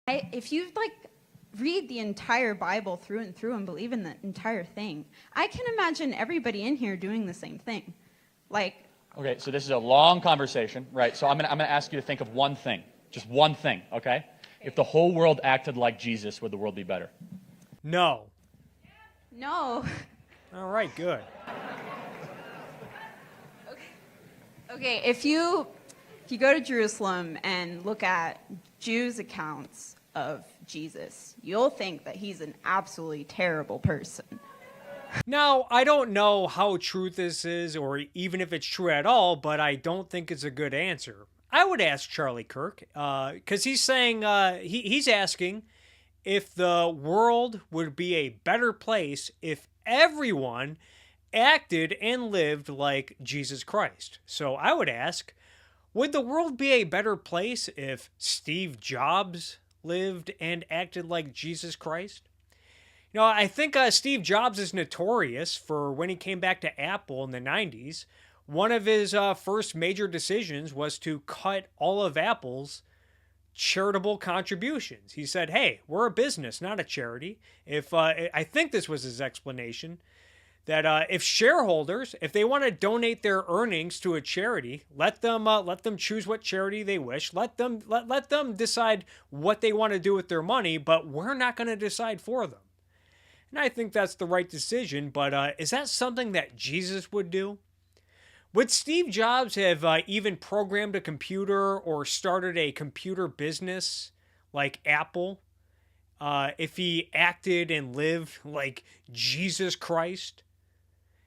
If you read the entire Bible through and through and believe in the entire thing, I can imagine everybody in here doing the same thing. Okay, so this is a long conversation, right? So I'm gonna ask you to think of one thing, just one thing, okay? If the whole world acted like Jesus, would the world be better? No. No. All right, good. Okay, if you go to Jerusalem and look at Jews' accounts of Jesus, you'll think that he's an absolutely terrible person. Now, I don't know how true this is, or even if it's true at all, but I don't think it's a good answer. I would ask Charlie Kirk, because he's saying, he's asking if the world would be a better place if everyone acted and lived like Jesus Christ. So I would ask, would the world be a better place if Steve Jobs lived and acted like Jesus Christ? You know, I think Steve Jobs is notorious for when he came back to Apple in the 90s. One of his first major decisions was to cut all of Apple's charitable contributions. He said, hey, we're a business, not a charity. I think this was his explanation, that if shareholders, if they want to donate their earnings to a charity, let them choose what charity they wish. Let them decide what they want to do with their money, but we're not going to decide for them. And I think that's the right decision, but is that something that Jesus would do? Would Steve Jobs have even programmed a computer or started a computer business like Apple if he acted and lived like Jesus Christ?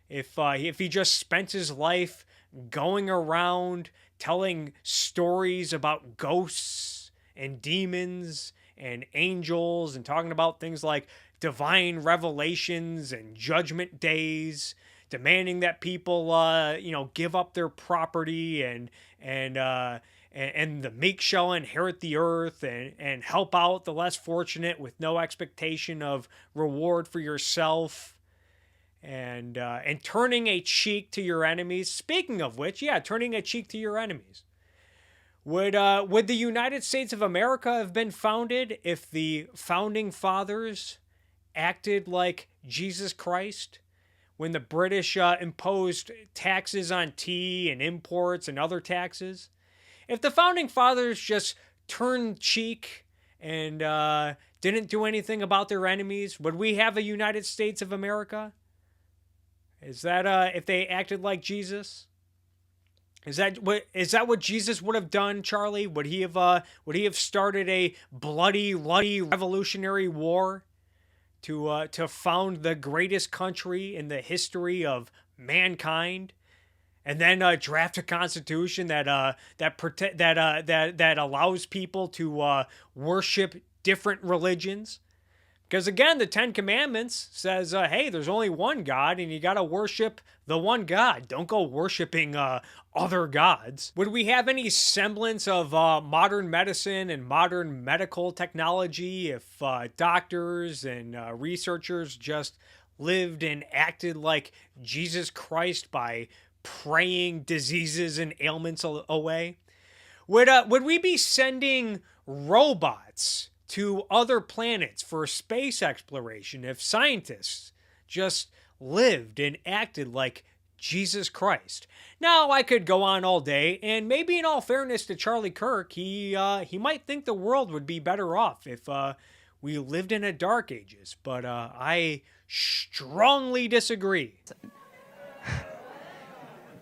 If he just spent his life going around telling stories about ghosts and demons and angels and talking about things like divine revelations and judgment days, demanding that people give up their property and the meek shall inherit the earth and help out the less fortunate with no expectation of reward for yourself. And turning a cheek to your enemies. Speaking of which, yeah, turning a cheek to your enemies. Would the United States of America have been founded if the founding fathers acted like Jesus Christ? When the British imposed taxes on tea and imports and other taxes? If the founding fathers just turned cheek and didn't do anything about their enemies, would we have a United States of America? Is that if they acted like Jesus? Is that what Jesus would have done, Charlie? Would he have started a bloody revolutionary war to found the greatest country in the history of mankind, and then draft a constitution that allows people to worship different religions? Because again, the Ten Commandments says, hey, there's only one God, and you got to worship the one God. Don't go worshiping other gods. Would we have any semblance of modern medicine and modern medical technology if doctors and researchers just lived and acted like Jesus Christ by praying diseases and ailments away? Would we be sending robots to other planets for space exploration if scientists just lived and acted like Jesus Christ? Now, I could go on all day, and maybe in all fairness to Charlie Kirk, he might think the world would be better off if we lived in a dark ages, but I strongly disagree.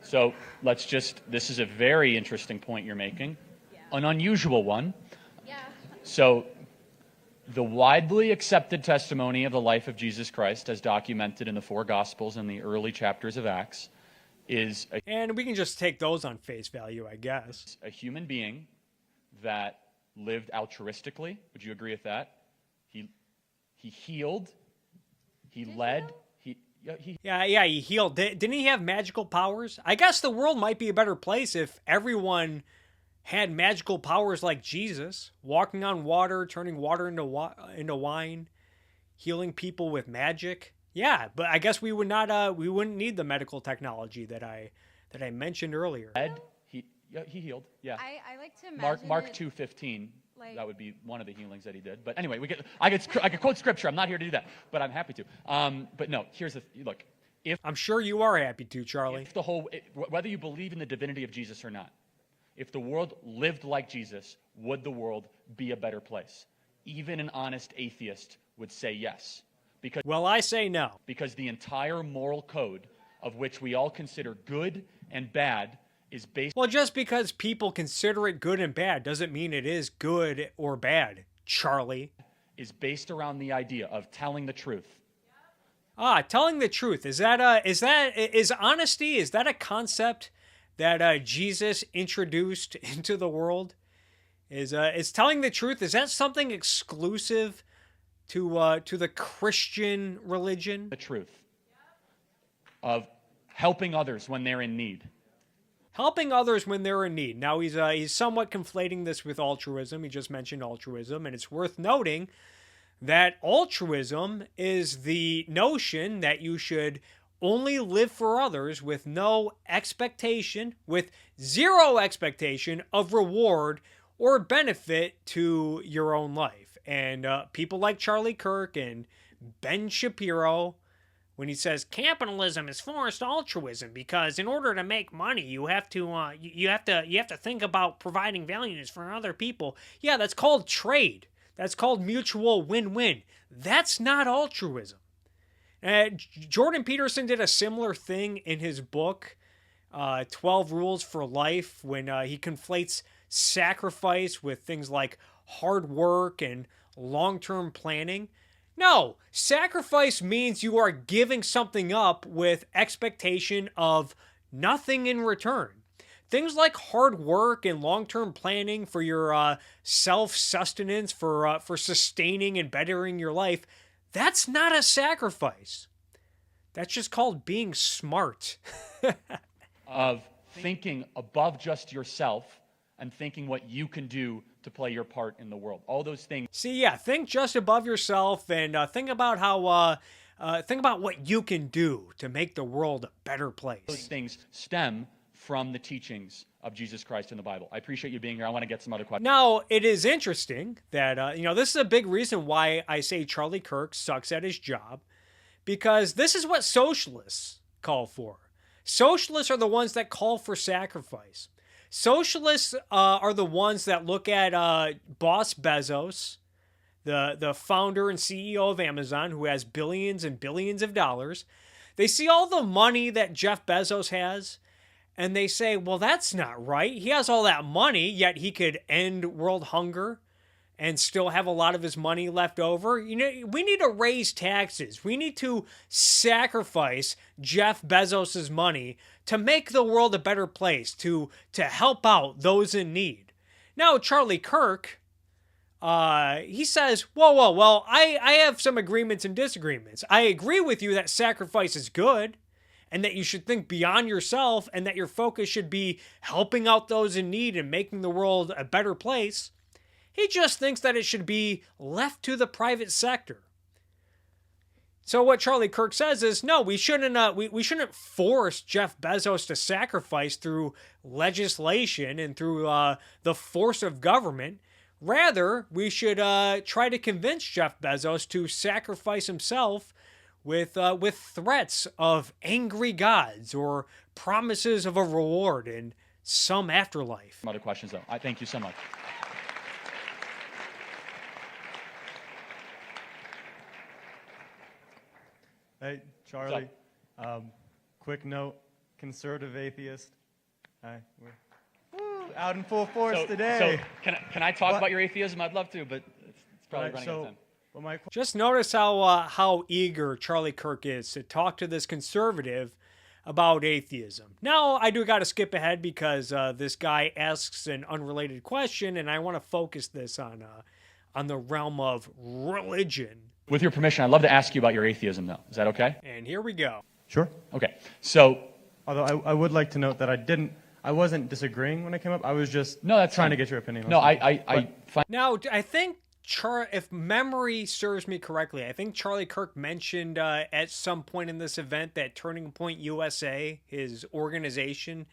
So this is a very interesting point you're making, an unusual one. Yeah. So the widely accepted testimony of the life of Jesus Christ, as documented in the four Gospels and the early chapters of Acts, is and we can just take those on face value, I guess. A human being that lived altruistically. Would you agree with that? He healed. He led. He healed. Didn't he have magical powers? I guess the world might be a better place if everyone had magical powers like Jesus, walking on water, turning water into wine, healing people with magic. Yeah, but I guess we wouldn't need the medical technology that I mentioned earlier. Yeah, he healed. Yeah. I like to imagine Mark it 2:15. like- That would be one of the healings that he did. But anyway, I could quote scripture. I'm not here to do that, but I'm happy to. But no, here's the look. I'm sure you are happy to, Charlie. If whether you believe in the divinity of Jesus or not, if the world lived like Jesus, would the world be a better place? Even an honest atheist would say yes. Well, I say no. Because the entire moral code of which we all consider good and bad is based... Well, just because people consider it good and bad doesn't mean it is good or bad, Charlie. ...is based around the idea of telling the truth. Telling the truth. Is honesty, is that a concept that Jesus introduced into the world? Is telling the truth, is that something exclusive to the Christian religion? The truth of helping others when they're in need. Helping others when they're in need. Now, he's somewhat conflating this with altruism. He just mentioned altruism, and it's worth noting that altruism is the notion that you should only live for others with no expectation, with zero expectation of reward or benefit to your own life. And people like Charlie Kirk and Ben Shapiro, when he says capitalism is forced altruism because in order to make money you have to think about providing values for other people. Yeah, that's called trade. That's called mutual win-win. That's not altruism. Jordan Peterson did a similar thing in his book, 12 Rules for Life, when he conflates sacrifice with things like hard work and long-term planning. No, sacrifice means you are giving something up with expectation of nothing in return. Things like hard work and long-term planning for your self-sustenance, for sustaining and bettering your life, that's not a sacrifice. That's just called being smart. Of thinking above just yourself and thinking what you can do to play your part in the world. All those things. See, yeah, think just above yourself and think about think about what you can do to make the world a better place. Those things stem from the teachings of Jesus Christ in the Bible. I appreciate you being here. I want to get some other questions. Now, it is interesting that, this is a big reason why I say Charlie Kirk sucks at his job, because this is what socialists call for. Socialists are the ones that call for sacrifice. Socialists are the ones that look at boss Bezos, the founder and CEO of Amazon, who has billions and billions of dollars. They see all the money that Jeff Bezos has, and they say, well, that's not right. He has all that money, yet he could end world hunger and still have a lot of his money left over. We need to raise taxes. We need to sacrifice Jeff Bezos's money to make the world a better place, to help out those in need. Now, Charlie Kirk, he says, whoa, well, I have some agreements and disagreements. I agree with you that sacrifice is good, and that you should think beyond yourself, and that your focus should be helping out those in need and making the world a better place. He just thinks that it should be left to the private sector. So what Charlie Kirk says is, no, we shouldn't force Jeff Bezos to sacrifice through legislation and through the force of government. Rather, we should try to convince Jeff Bezos to sacrifice himself with threats of angry gods or promises of a reward in some afterlife. Some other questions, though. I thank you so much. Hey, Charlie. Quick note, conservative atheist. Hi. We're out in full force today. So can I talk about your atheism? I'd love to, but it's probably running out of time. Just notice how eager Charlie Kirk is to talk to this conservative about atheism. Now, I do got to skip ahead because this guy asks an unrelated question, and I want to focus this on the realm of religion. With your permission, I'd love to ask you about your atheism, though. Is that okay? And here we go. Sure. Okay. So, although I would like to note that I wasn't disagreeing when I came up. I was just trying to get your opinion. No, I find... Now, I think, if memory serves me correctly, I think Charlie Kirk mentioned at some point in this event that Turning Point USA, his organization,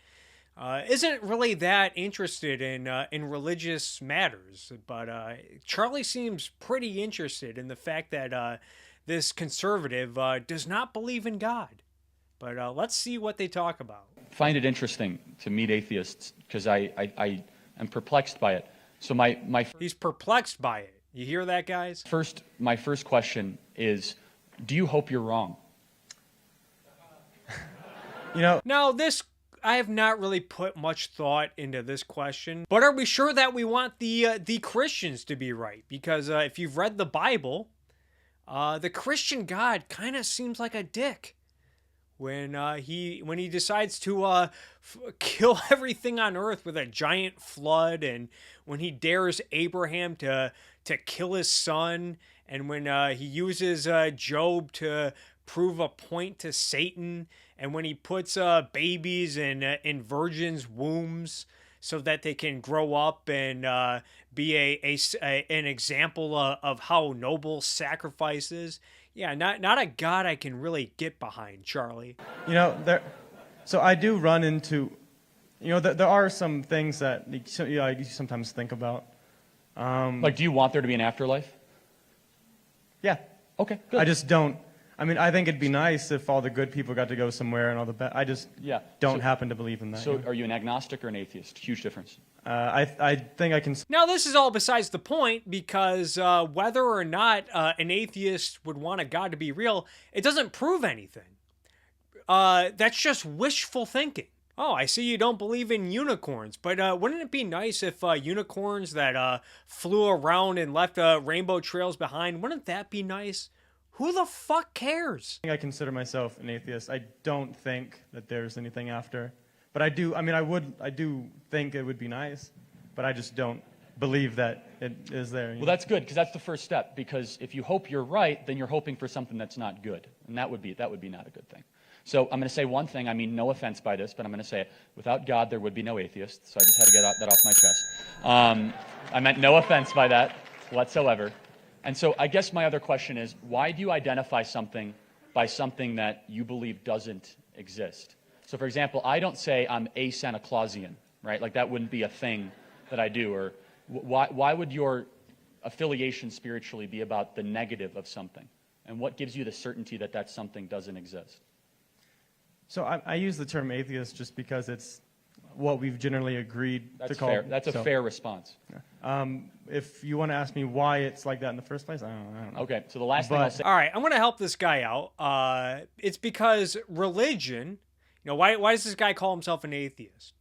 isn't really that interested in religious matters, but Charlie seems pretty interested in the fact that this conservative does not believe in God. But let's see what they talk about. I find it interesting to meet atheists because I am perplexed by it. So he's perplexed by it. You hear that, guys? My first question is, do you hope you're wrong? Now I have not really put much thought into this question, but are we sure that we want the Christians to be right? Because if you've read the Bible, the Christian God kind of seems like a dick when he decides to kill everything on earth with a giant flood, and when he dares Abraham to kill his son, and when he uses Job to prove a point to Satan, and when he puts babies in virgins' wombs so that they can grow up and be an example of how noble sacrifice is. Yeah, not a God I can really get behind, Charlie. So I do run into, there are some things that I sometimes think about. Like, do you want there to be an afterlife? Yeah. Okay, good. I just don't. I mean, I think it'd be nice if all the good people got to go somewhere and all the bad. I just don't happen to believe in that. So are you an agnostic or an atheist? Huge difference. I think I can. Now, this is all besides the point, because whether or not an atheist would want a God to be real, it doesn't prove anything. That's just wishful thinking. Oh, I see you don't believe in unicorns, but wouldn't it be nice if unicorns that flew around and left rainbow trails behind, wouldn't that be nice? Who the fuck cares? I consider myself an atheist. I don't think that there's anything after. But I do, I do think it would be nice, but I just don't believe that it is there. Well, that's good, because that's the first step, because if you hope you're right, then you're hoping for something that's not good, and that would be not a good thing. So I'm going to say one thing. I mean, no offense by this, but I'm going to say it. Without God, there would be no atheists, so I just had to get that off my chest. I meant no offense by that whatsoever. And so I guess my other question is, why do you identify something by something that you believe doesn't exist? So, for example, I don't say I'm a Santa Clausian, right? Like, that wouldn't be a thing that I do. Or why would your affiliation spiritually be about the negative of something? And what gives you the certainty that that something doesn't exist? So I use the term atheist just because it's what we've generally agreed to call. Fair. That's a fair response. If you want to ask me why it's like that in the first place, I don't know. Okay, so the last thing I'll say. All right, I'm going to help this guy out. It's because religion, why does this guy call himself an atheist?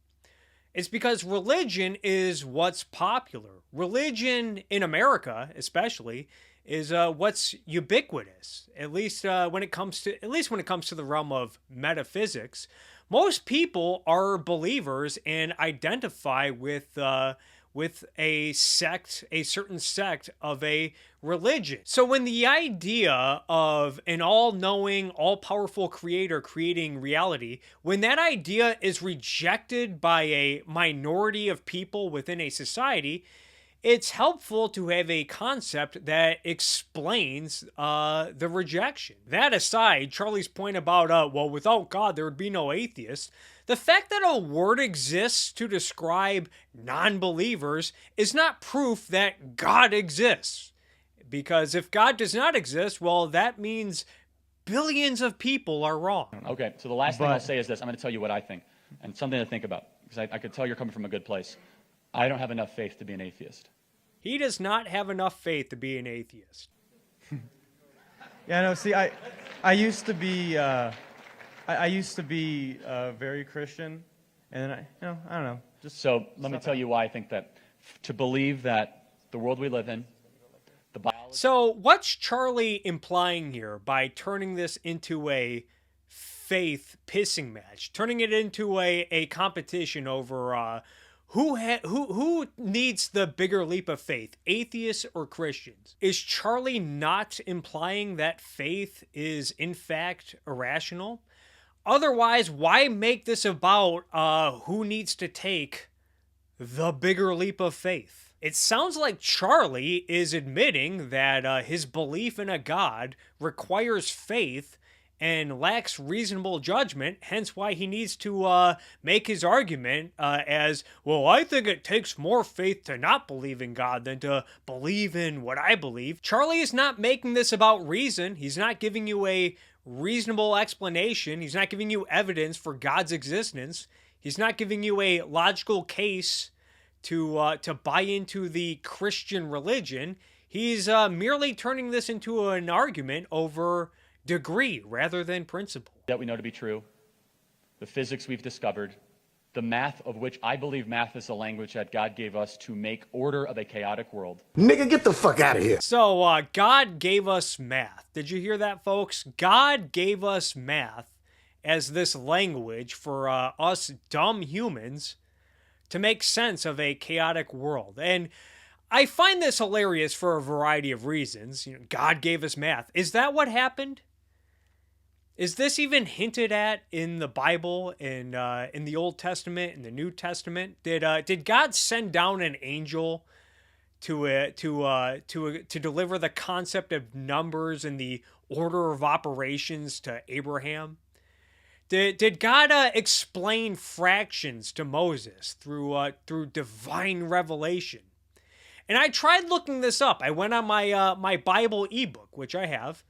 It's because religion is what's popular. Religion in America, especially, is what's ubiquitous. At least when it comes to the realm of metaphysics. Most people are believers and identify with a certain sect of a religion. So when the idea of an all-knowing, all-powerful creator creating reality, when that idea is rejected by a minority of people within a society, it's helpful to have a concept that explains the rejection. That aside, Charlie's point about, without God, there would be no atheists. The fact that a word exists to describe non-believers is not proof that God exists. Because if God does not exist, well, that means billions of people are wrong. Okay, so the last thing I'll say is this. I'm going to tell you what I think, and something to think about, because I could tell you're coming from a good place. I don't have enough faith to be an atheist. He does not have enough faith to be an atheist. Yeah, no. See, I used to be very Christian, and then I don't know. So let me tell you why I think that to believe that the world we live in, the biology. So what's Charlie implying here by turning this into a faith pissing match, turning it into a competition over who needs the bigger leap of faith, atheists or Christians? Is Charlie not implying that faith is in fact irrational? Otherwise, why make this about who needs to take the bigger leap of faith? It sounds like Charlie is admitting that his belief in a God requires faith, and lacks reasonable judgment, hence why he needs to make his argument as, well, I think it takes more faith to not believe in God than to believe in what I believe. Charlie is not making this about reason. He's not giving you a reasonable explanation. He's not giving you evidence for God's existence. He's not giving you a logical case to buy into the Christian religion. He's merely turning this into an argument over degree rather than principle. That we know to be true, the physics we've discovered, the math, of which I believe math is a language that God gave us to make order of a chaotic world. Nigga, get the fuck out of here. So, God gave us math. Did you hear that, folks? God gave us math as this language for us dumb humans to make sense of a chaotic world. And I find this hilarious for a variety of reasons. You know, God gave us math. Is that what happened? Is this even hinted at in the Bible, in the Old Testament, in the New Testament? Did God send down an angel to deliver the concept of numbers and the order of operations to Abraham? Did God explain fractions to Moses through divine revelation? And I tried looking this up. I went on my Bible ebook, which I have.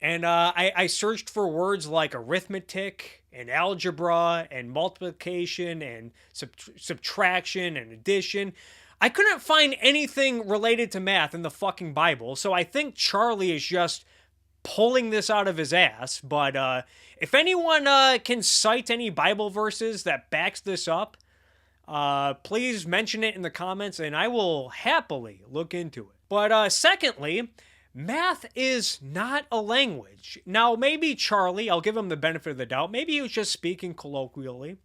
And I searched for words like arithmetic and algebra and multiplication and subtraction and addition. I couldn't find anything related to math in the fucking Bible, so I think Charlie is just pulling this out of his ass. But if anyone can cite any Bible verses that backs this up, please mention it in the comments, and I will happily look into it. But secondly, math is not a language. Now, maybe Charlie, I'll give him the benefit of the doubt, maybe he was just speaking colloquially,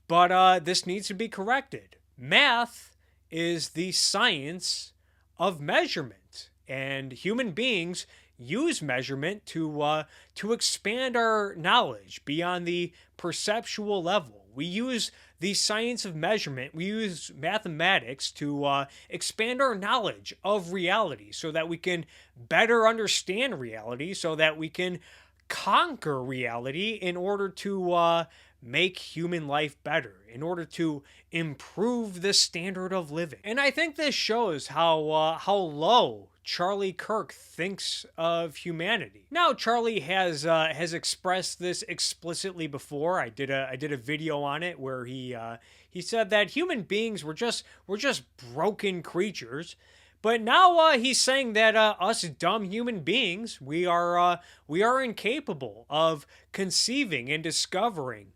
but this needs to be corrected. Math is the science of measurement, and human beings use measurement to expand our knowledge beyond the perceptual level. We use the science of measurement, we use mathematics to expand our knowledge of reality so that we can better understand reality, so that we can conquer reality in order to make human life better, in order to improve the standard of living. And I think this shows how low Charlie Kirk thinks of humanity. Now, Charlie has expressed this explicitly before. I did a video on it where he said that human beings were just broken creatures. But now he's saying that us dumb human beings, we are incapable of conceiving and discovering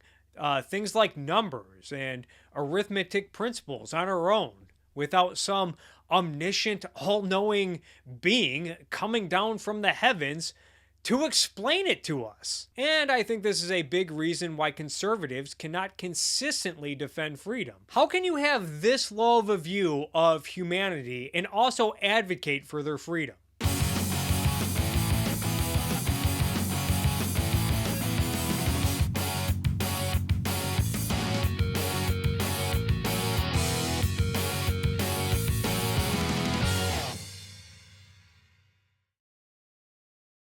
things like numbers and arithmetic principles on our own without some omniscient, all-knowing being coming down from the heavens to explain it to us. And I think this is a big reason why conservatives cannot consistently defend freedom. How can you have this low of a view of humanity and also advocate for their freedom?